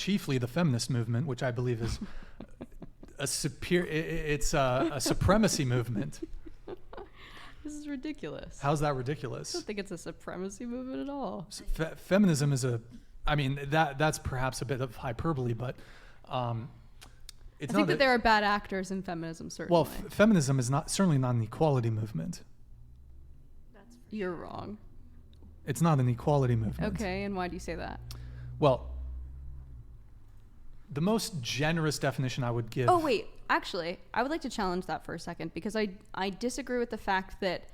chiefly the feminist movement, which I believe is a supremacy movement. This is ridiculous. How's that ridiculous? I don't think it's a supremacy movement at all. Feminism is that's perhaps a bit of hyperbole, but I think that there are bad actors in feminism, certainly. Well, feminism is certainly not an equality movement. You're wrong. It's not an equality movement. Okay, and why do you say that? Well, the most generous definition I would give... Oh, wait. Actually, I would like to challenge that for a second, because I disagree with the fact that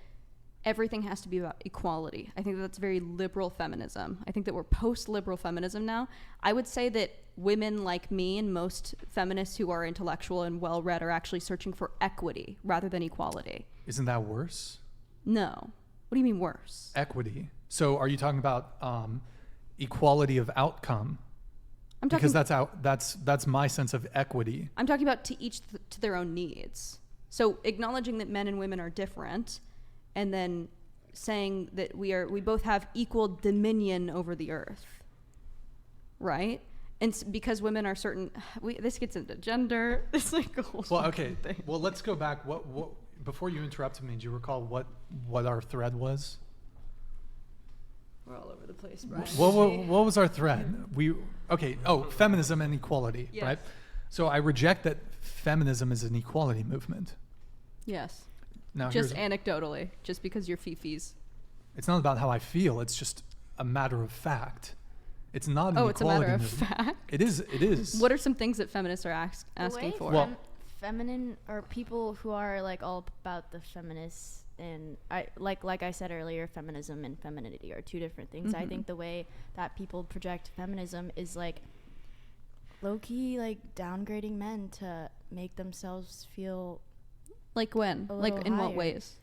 everything has to be about equality. I think that that's very liberal feminism. I think that we're post-liberal feminism now. I would say that women like me and most feminists who are intellectual and well-read are actually searching for equity rather than equality. Isn't that worse? No. What do you mean worse? Equity. So are you talking about equality of outcome? Because that's my sense of equity. I'm talking about to each to their own needs. So acknowledging that men and women are different, and then saying that we both have equal dominion over the earth, right? And because women are this gets into gender. It's like a whole okay. Thing. Well, let's go back. What before you interrupted me? Do you recall what our thread was? We're all over the place, Brian. What was our thread? Feminism and equality, yes. Right? So I reject that feminism is an equality movement. Yes. Now just anecdotally, just because you're fifis. It's not about how I feel. It's just a matter of fact. It's not an equality movement. Oh, it's a matter of fact? It is. What are some things that feminists are asking for? Well, feminine or people who are like all about the feminists, and like I said earlier, feminism and femininity are two different things. Mm-hmm. I think the way that people project feminism is like low-key like downgrading men to make themselves feel like when? Like in what ways?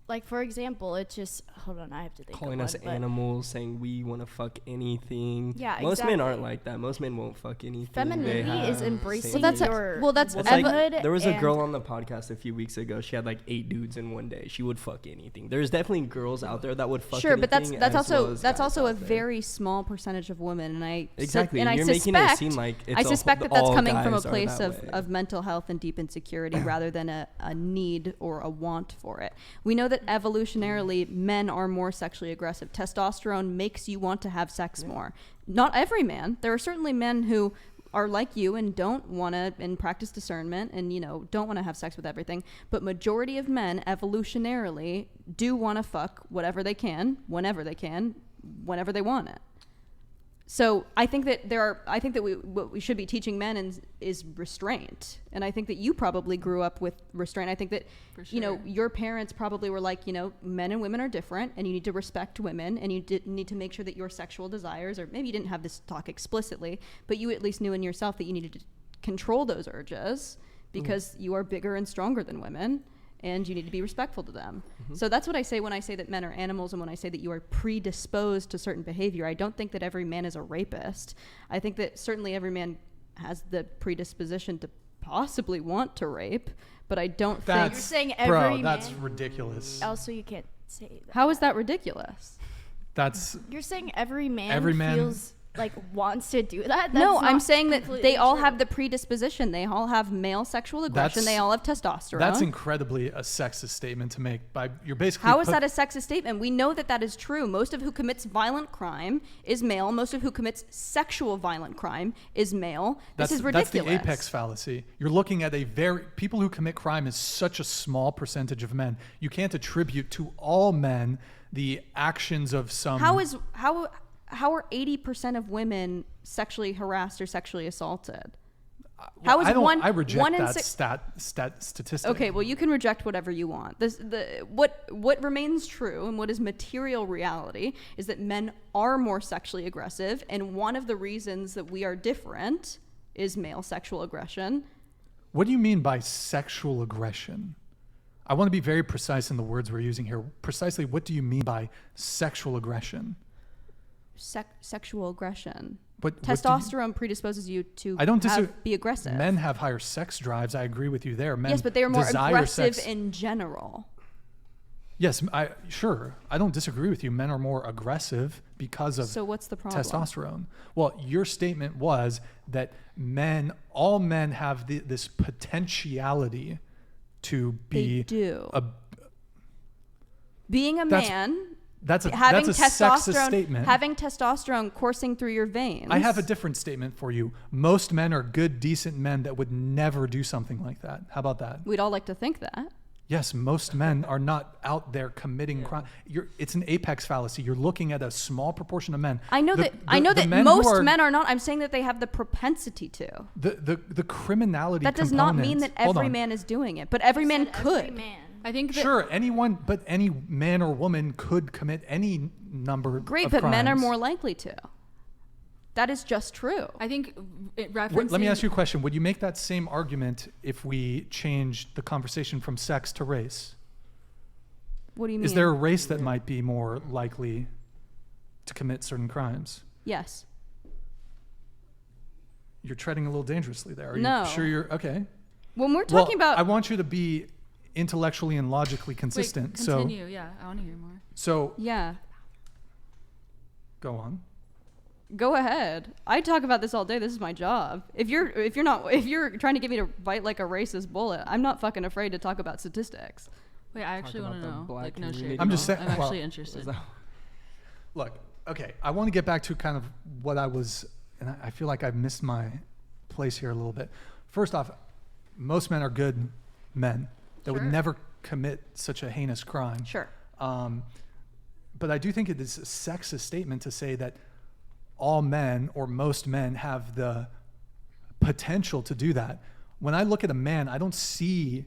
Like, for example, it's just... Hold on, I have to think. Calling us animals, saying we want to fuck anything. Yeah, Most men aren't like that. Most men won't fuck anything. Femininity is embracing that's womanhood. There was a girl on the podcast a few weeks ago. She had like 8 dudes in one day. She would fuck anything. There's definitely girls out there that would fuck anything. Sure, but that's also a very small percentage of women. And I exactly. And you're making it seem like it's I suspect that that's coming from a guys place of mental health and deep insecurity rather than a need or a want for it. We know that evolutionarily men are more sexually aggressive. Testosterone makes you want to have sex more. Not every man. There are certainly men who are like you and don't want to and practice discernment and don't want to have sex with everything, but majority of men evolutionarily do want to fuck whatever they can, whenever they can, whenever they want it. So I think that what we should be teaching men is restraint. And I think that you probably grew up with restraint. I think that, your parents probably were like, men and women are different and you need to respect women and you need to make sure that your sexual desires, or maybe you didn't have this talk explicitly, but you at least knew in yourself that you needed to control those urges because you are bigger and stronger than women. And you need to be respectful to them. Mm-hmm. So that's what I say when I say that men are animals and when I say that you are predisposed to certain behavior. I don't think that every man is a rapist. I think that certainly every man has the predisposition to possibly want to rape, but I don't think... You're saying every man... that's ridiculous. Also, you can't say that. How is that ridiculous? You're saying every man feels... like wants to do that? No, I'm saying that they all have the predisposition. They all have male sexual aggression. They all have testosterone. That's incredibly a sexist statement to make. You're basically... How is that a sexist statement? We know that is true. Most of who commits violent crime is male. Most of who commits sexual violent crime is male. This is ridiculous. That's the apex fallacy. You're looking at people who commit crime is such a small percentage of men. You can't attribute to all men the actions of some... How are 80% of women sexually harassed or sexually assaulted? How is I reject that statistic. Okay, well, you can reject whatever you want. What remains true and what is material reality is that men are more sexually aggressive, and one of the reasons that we are different is male sexual aggression. What do you mean by sexual aggression? I want to be very precise in the words we're using here. Precisely, what do you mean by sexual aggression? Sexual aggression. But testosterone predisposes you to be aggressive. Men have higher sex drives. I agree with you there. Men yes, but they are more aggressive in general. Yes, sure. I don't disagree with you. Men are more aggressive because of So what's the problem? testosterone. Well, your statement was that all men have this potentiality to They be do. a Being a That's- man, that's a having sexist testosterone, statement. having testosterone coursing through your veins. I have a different statement for you. Most men are good, decent men that would never do something like that. How about that? We'd all like to think that. Yes, most men are not out there committing crime. It's an apex fallacy. You're looking at a small proportion of men. I know The- that. the- I know the that men who most are- men are not. I'm saying that they have the propensity to. The criminality. That does not mean that component- Hold every on. man is doing it, but every man Said could. Every man. I think that Sure, any man or woman could commit any number. Great, of but men are crimes. more likely to. That is just true. I think referencing. Let me ask you a question. Would you make that same argument if we changed the conversation from sex to race? What do you mean? Is there a race that might be more likely to commit certain crimes? Yes. You're treading a little dangerously there. Are No. you sure you're okay? When we're talking well, about I want you to be intellectually and logically consistent. Wait, continue. Yeah, I want to hear more. So yeah, go on. go ahead. I talk about this all day. This is my job. If you're trying to get me to bite like a racist bullet, I'm not fucking afraid to talk about statistics. Wait, I actually want about to the know. black Like, no community. shade. I'm just saying- I'm well, actually interested. Look, okay, I want to get back to kind of what I was, and I feel like I've missed my place here a little bit. First off, most men are good men that would Sure. never commit such a heinous crime. Sure. But I do think it is a sexist statement to say that all men or most men have the potential to do that. When I look at a man, I don't see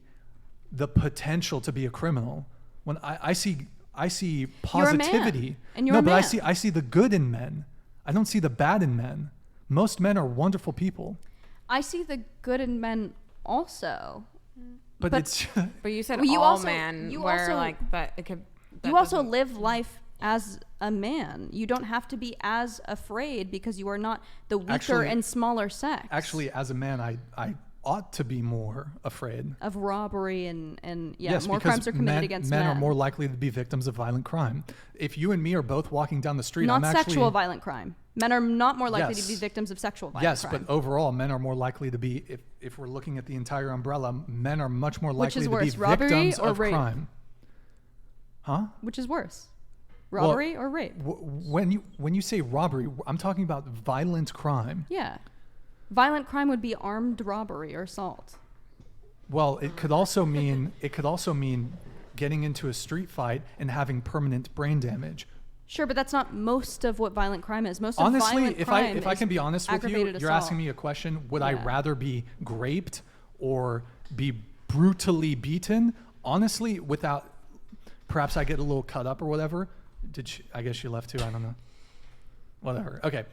the potential to be a criminal. When I see You're a man, positivity. and you're no, a but man. I see the good in men. I don't see the bad in men. Most men are wonderful people, I see the good in men also. but But- it's But you said Well, you all also- men, you where also- like that it could. That You also doesn't- live life as a man. You don't have to be as afraid because you are not the weaker Actually- and smaller sex. actually, as a man, I ought to be more afraid. of robbery and yeah, Yes, more because crimes are committed men, against men men. are more likely to be victims of violent crime. If you and me are both walking down the street, not I'm actually sexual violent crime. Men are not more likely to be Yes. victims of sexual violent yes, crime. but overall, men are more likely to be. If we're looking at the entire umbrella, men are much more Which likely is to worse, be robbery victims or of rape? crime. Huh? Which is worse, robbery or rape? When you say robbery, I'm talking about violent crime. Yeah, violent crime would be armed robbery or assault. Well, it could also mean getting into a street fight and having permanent brain damage. Sure, but that's not most of what violent crime is. Most of Honestly, violent if crime I is can be honest with you, aggravated you're assault. asking me a question. Would I Yeah. rather be raped or be brutally beaten? Honestly, without perhaps I get a little cut up or whatever. I guess she left too. I don't know. Whatever. Okay,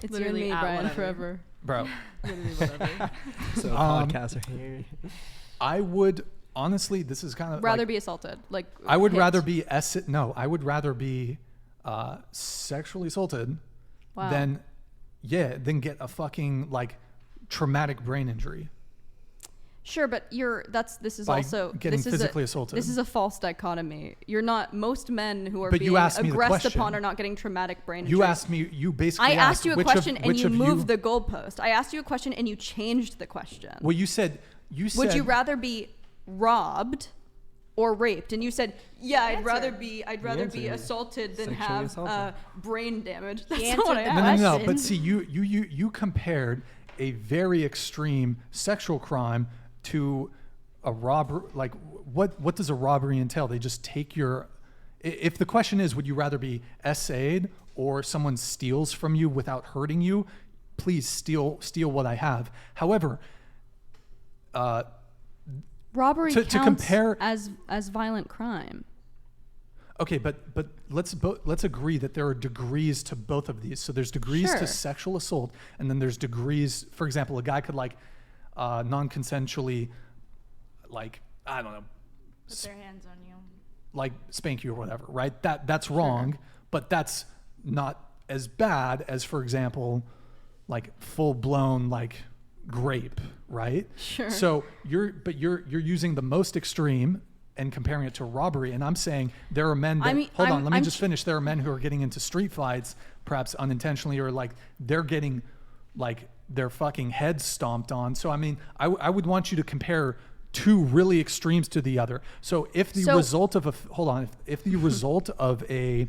It's Literally you and me, at Brian, whatever. forever. bro. Literally whatever. So podcaster here. I would honestly. This is kind of Rather like, be assaulted. Like I would hit. rather be I would rather be sexually assaulted Wow. than get a fucking like traumatic brain injury. Sure, but this is By also getting this is physically a, assaulted. This is a false dichotomy. You're not most men who are But you being asked me the aggressed question. upon are not getting traumatic brain injury. You asked me. You basically I asked you a which question of, and which you of moved the goalpost. I asked you a question and you changed the question. Well, you said. Would you rather be robbed or raped? And you said, "Yeah, I'd answered. rather be answered. assaulted than Sexually have assaulted. brain damage." That's He not what I answered the asked. No. question. But see, you compared a very extreme sexual crime to a robbery. Like, what does a robbery entail? They just take your. If the question is, would you rather be essayed or someone steals from you without hurting you? Please steal what I have. However, Robbery To counts compare- as violent crime. okay, but let's agree that there are degrees to both of these. So there's degrees Sure. to sexual assault, and then there's degrees. For example, a guy could non-consensually, I don't know, Put their hands on you. like spank you or whatever, right? That's wrong, but that's not as bad as, for example, like full-blown grape, right? Sure. So you're using the most extreme, and comparing it to robbery. And I'm saying there are men that, I mean, let me I'm just finish. There are men who are getting into street fights, perhaps unintentionally, or like they're getting like their fucking heads stomped on. So, I mean, I would want you to compare two really extremes to the other. So if the result of if the result of a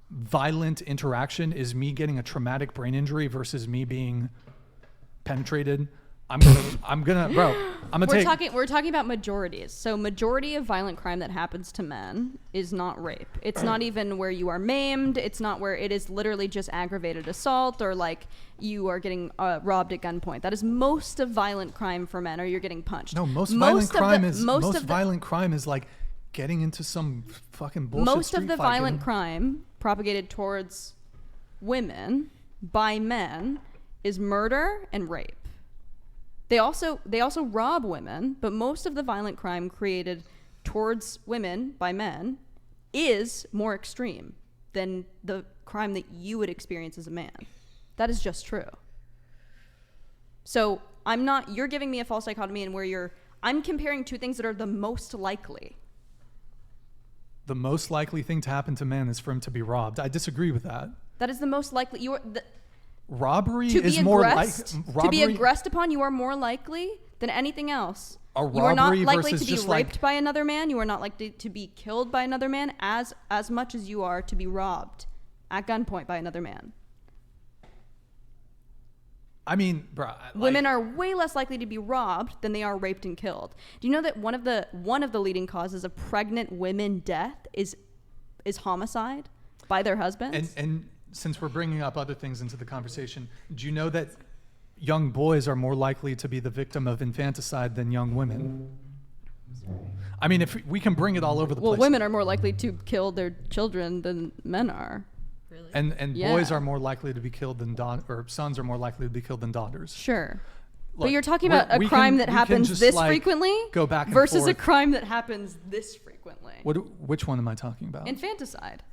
violent interaction is me getting a traumatic brain injury versus me being penetrated, I'm gonna We're talking about majorities. So majority of violent crime that happens to men is not rape. It's not even where you are maimed. It's not where it is literally just aggravated assault or like you are getting robbed at gunpoint. That is most of violent crime for men, or you're getting punched. No, most violent crime is like getting into some fucking bullshit. Most of the fight, violent crime propagated towards women by men is murder and rape. They also rob women, but most of the violent crime created towards women by men is more extreme than the crime that you would experience as a man. That is just true. So you're giving me a false dichotomy in where I'm comparing two things that are the most likely. The most likely thing to happen to man is for him to be robbed. I disagree with that. That is the most likely. Robbery to is be more aggressed, like to be aggressed upon. You are more likely than anything else. A You are not robbery likely versus to be just raped like- by another man. You are not likely to be killed by another man as much as you are to be robbed at gunpoint by another man. I mean, bro, Women are way less likely to be robbed than they are raped and killed. Do you know that one of the leading causes of pregnant women death is homicide by their husbands? And since we're bringing up other things into the conversation, do you know that young boys are more likely to be the victim of infanticide than young women? I mean, if we can bring it all over the Well, place. women are more likely to kill their children than men are. Really? And Yeah. boys are more likely to be killed than or sons are more likely to be killed than daughters. Sure. Look, But you're talking we're- about a we crime can- that we can happens just, this like, frequently go back and versus a forth. crime that happens this frequently. Which one am I talking about? Infanticide.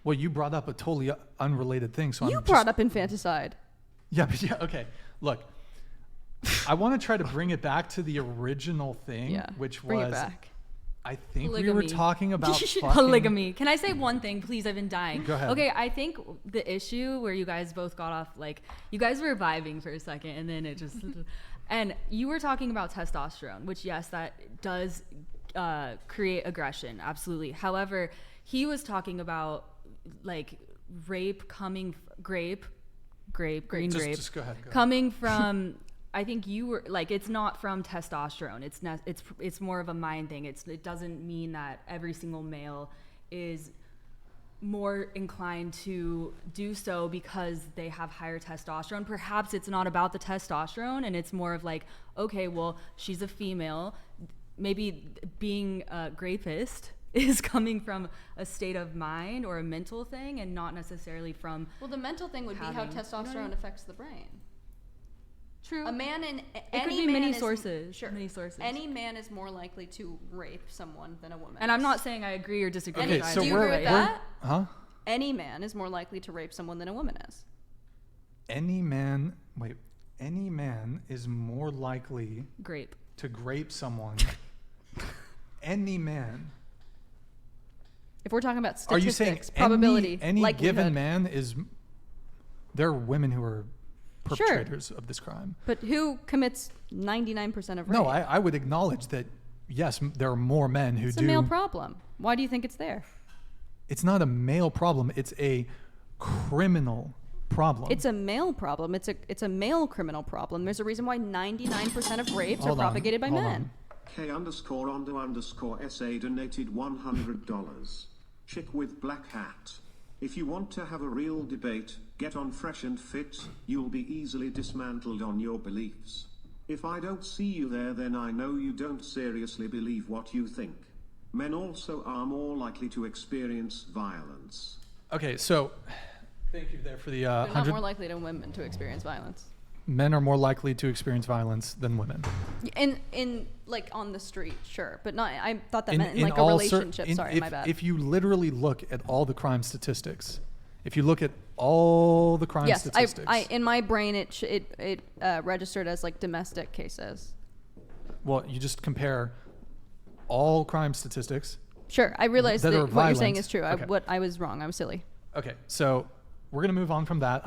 Well, you brought up a totally unrelated thing, so You I'm brought up infanticide. Yeah, but yeah, okay. Look, I want to try to bring it back to the original thing, Yeah. which Bring was, it back. I think we Polygamy. were talking about fucking, Polygamy. Can I say one thing, please? I've been dying. Go ahead. Okay, I think the issue where you guys both got off, like, you guys were vibing for a second, and then it just, and you were talking about testosterone, which yes, that does create aggression, absolutely. However, he was talking about like rape coming, green grape, Just go ahead. Go ahead. coming from. I think you were like, it's not from testosterone. It's more of a mind thing. It doesn't mean that every single male is more inclined to do so because they have higher testosterone. Perhaps it's not about the testosterone, and it's more of like, okay, well, she's a female. Maybe being a grapist is coming from a state of mind or a mental thing, and not necessarily from. Well, the mental thing would be how Having- you know what I testosterone mean? affects the brain. True. A man in It any could be man many is- sources. Sure. Many sources. Any man is more likely to rape someone than a woman. And I'm is. not saying I agree or disagree. Okay, with so do you we're- agree with we're- that? Huh? Any man is more likely to rape someone than a woman is. Any man is more likely Grape. to grape someone. Any man. If we're talking about Are you saying statistics, probability, any likelihood. given man is? There are women who are perpetrators of this crime. But who commits 99% of rape? No, I would acknowledge that. Yes, there are more men who It's do. a male problem. Why do you think it's there? It's not a male problem. It's a criminal problem. It's a male problem. It's a male criminal problem. There's a reason why 99% of rapes Hold are on, propagated by hold men. K_Ondo_SA donated $100. Chick with black hat. If you want to have a real debate, get on Fresh and Fit. You'll be easily dismantled on your beliefs. If I don't see you there, then I know you don't seriously believe what you think. Men also are more likely to experience violence. Okay, so thank you there for the They're not 100. more likely than women to experience violence. Men are more likely to experience violence than women. In like on the street, sure, but not. I thought that meant in In like a all relationship. if, my bad. If you literally look at all the crime statistics, if you look at all the crime yes, statistics, I in my brain it registered as like domestic cases. well, you just compare all crime statistics. Sure, I realize That that are what you're saying violent. is true. Okay. I was wrong. I was silly. Okay, so we're going to move on from that.